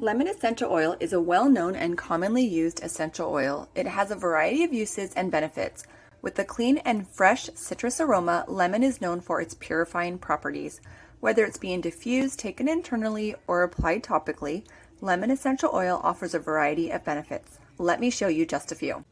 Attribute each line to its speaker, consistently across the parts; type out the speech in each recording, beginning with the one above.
Speaker 1: Lemon essential oil is a well-known and commonly used essential oil. It has a variety of uses and benefits. With the clean and fresh citrus aroma, lemon is known for its purifying properties. Whether it's being diffused, taken internally, or applied topically, lemon essential oil offers a variety of benefits. Let me show you just a few.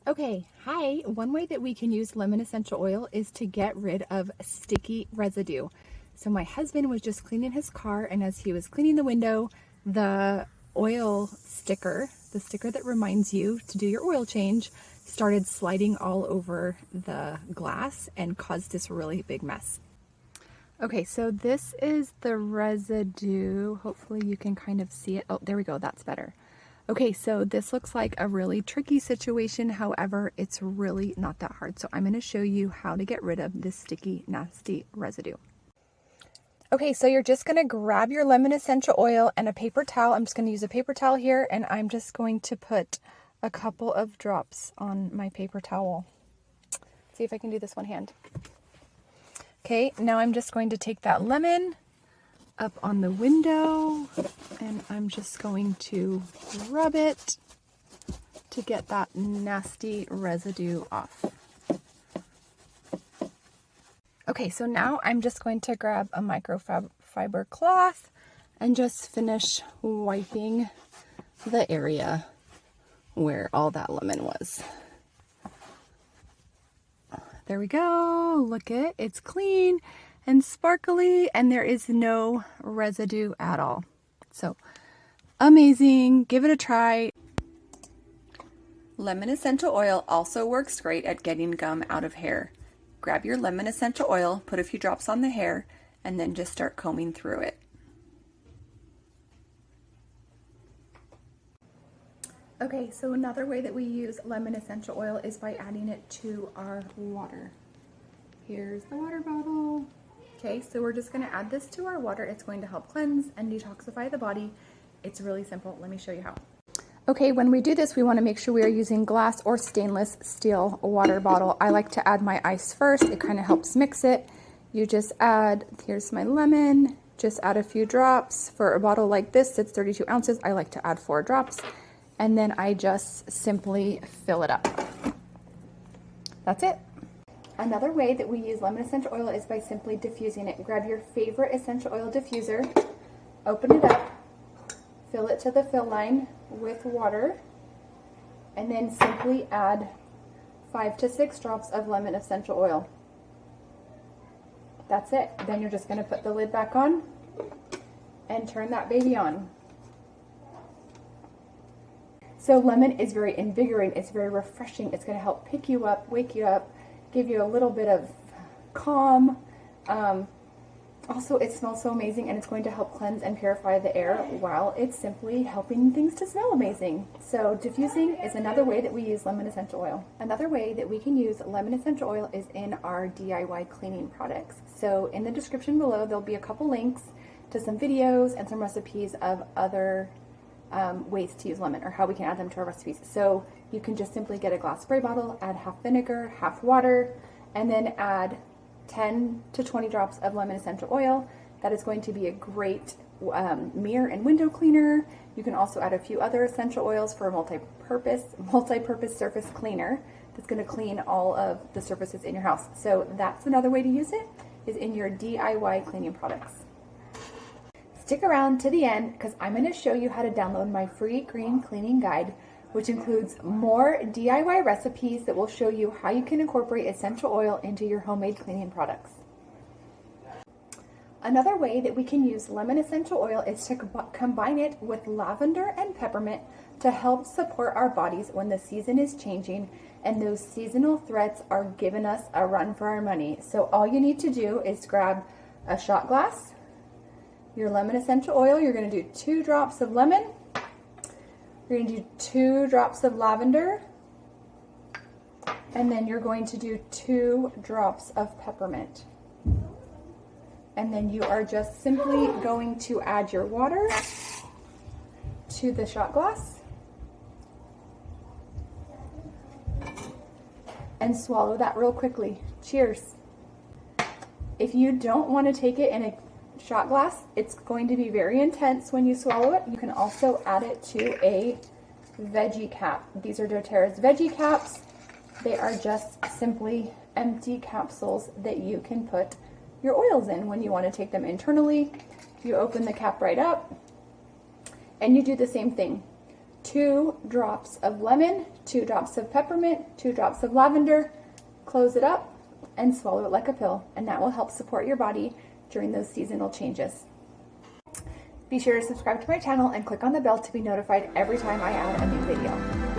Speaker 2: Okay, hi. One way that we can use lemon essential oil is to get rid of sticky residue. So my husband was just cleaning his car, and as he was cleaning the window, the oil sticker, the sticker that reminds you to do your oil change, started sliding all over the glass and caused this really big mess. Okay, so this is the residue. Hopefully you can kind of see it. Oh, there we go. That's better. Okay, so this looks like a really tricky situation. However, it's really not that hard. So I'm going to show you how to get rid of this sticky, nasty residue. Okay, so you're just going to grab your lemon essential oil and a paper towel. I'm just going to use a paper towel here, and I'm just going to put a couple of drops on my paper towel. Let's see if I can do this one hand. Okay, now I'm just going to take that lemon up on the window, and I'm just going to rub it to get that nasty residue off. Okay, so now I'm just going to grab a microfiber cloth and just finish wiping the area where all that lemon was. There we go. Look at it. It's clean and sparkly, and there is no residue at all. So amazing. Give it a try.
Speaker 1: Lemon essential oil also works great at getting gum out of hair. Grab your lemon essential oil, put a few drops on the hair, and then just start combing through it.
Speaker 2: Okay, so another way that we use lemon essential oil is by adding it to our water. Here's the water bottle. Okay, so we're just going to add this to our water. It's going to help cleanse and detoxify the body. It's really simple. Let me show you how. Okay, when we do this, we want to make sure we are using glass or stainless steel water bottle. I like to add my ice first. It kind of helps mix it. You just add, here's my lemon, just add a few drops. For a bottle like this, it's 32 ounces. I like to add 4 drops. And then I just simply fill it up. That's it. Another way that we use lemon essential oil is by simply diffusing it. Grab your favorite essential oil diffuser, open it up, fill it to the fill line with water, and then simply add 5 to 6 drops of lemon essential oil. That's it. Then you're just going to put the lid back on and turn that baby on. So lemon is very invigorating. It's very refreshing. It's going to help pick you up, wake you up, give you a little bit of calm. Also, it smells so amazing, and it's going to help cleanse and purify the air while it's simply helping things to smell amazing. So diffusing is another way that we use lemon essential oil. Another way that we can use lemon essential oil is in our DIY cleaning products. So in the description below, there'll be a couple links to some videos and some recipes of other ways to use lemon, or how we can add them to our recipes. So you can just simply get a glass spray bottle, add half vinegar, half water, and then add 10 to 20 drops of lemon essential oil. That is going to be a great mirror and window cleaner. You can also add a few other essential oils for a multi-purpose surface cleaner that's going to clean all of the surfaces in your house. So that's another way to use it, is in your DIY cleaning products. Stick around to the end, because I'm going to show you how to download my free green cleaning guide, which includes more DIY recipes that will show you how you can incorporate essential oil into your homemade cleaning products. Another way that we can use lemon essential oil is to combine it with lavender and peppermint to help support our bodies when the season is changing and those seasonal threats are giving us a run for our money. So all you need to do is grab a shot glass, your lemon essential oil. You're going to do 2 drops of lemon. You're going to do 2 drops of lavender, and then you're going to do 2 drops of peppermint. And then you are just simply going to add your water to the shot glass and swallow that real quickly. Cheers. If you don't want to take it in a shot glass. It's going to be very intense when you swallow it. You can also add it to a veggie cap. These are doTERRA's veggie caps. They are just simply empty capsules that you can put your oils in when you want to take them internally. You open the cap right up and you do the same thing. 2 drops of lemon, 2 drops of peppermint, 2 drops of lavender, close it up and swallow it like a pill, and that will help support your body during those seasonal changes. Be sure to subscribe to my channel and click on the bell to be notified every time I add a new video.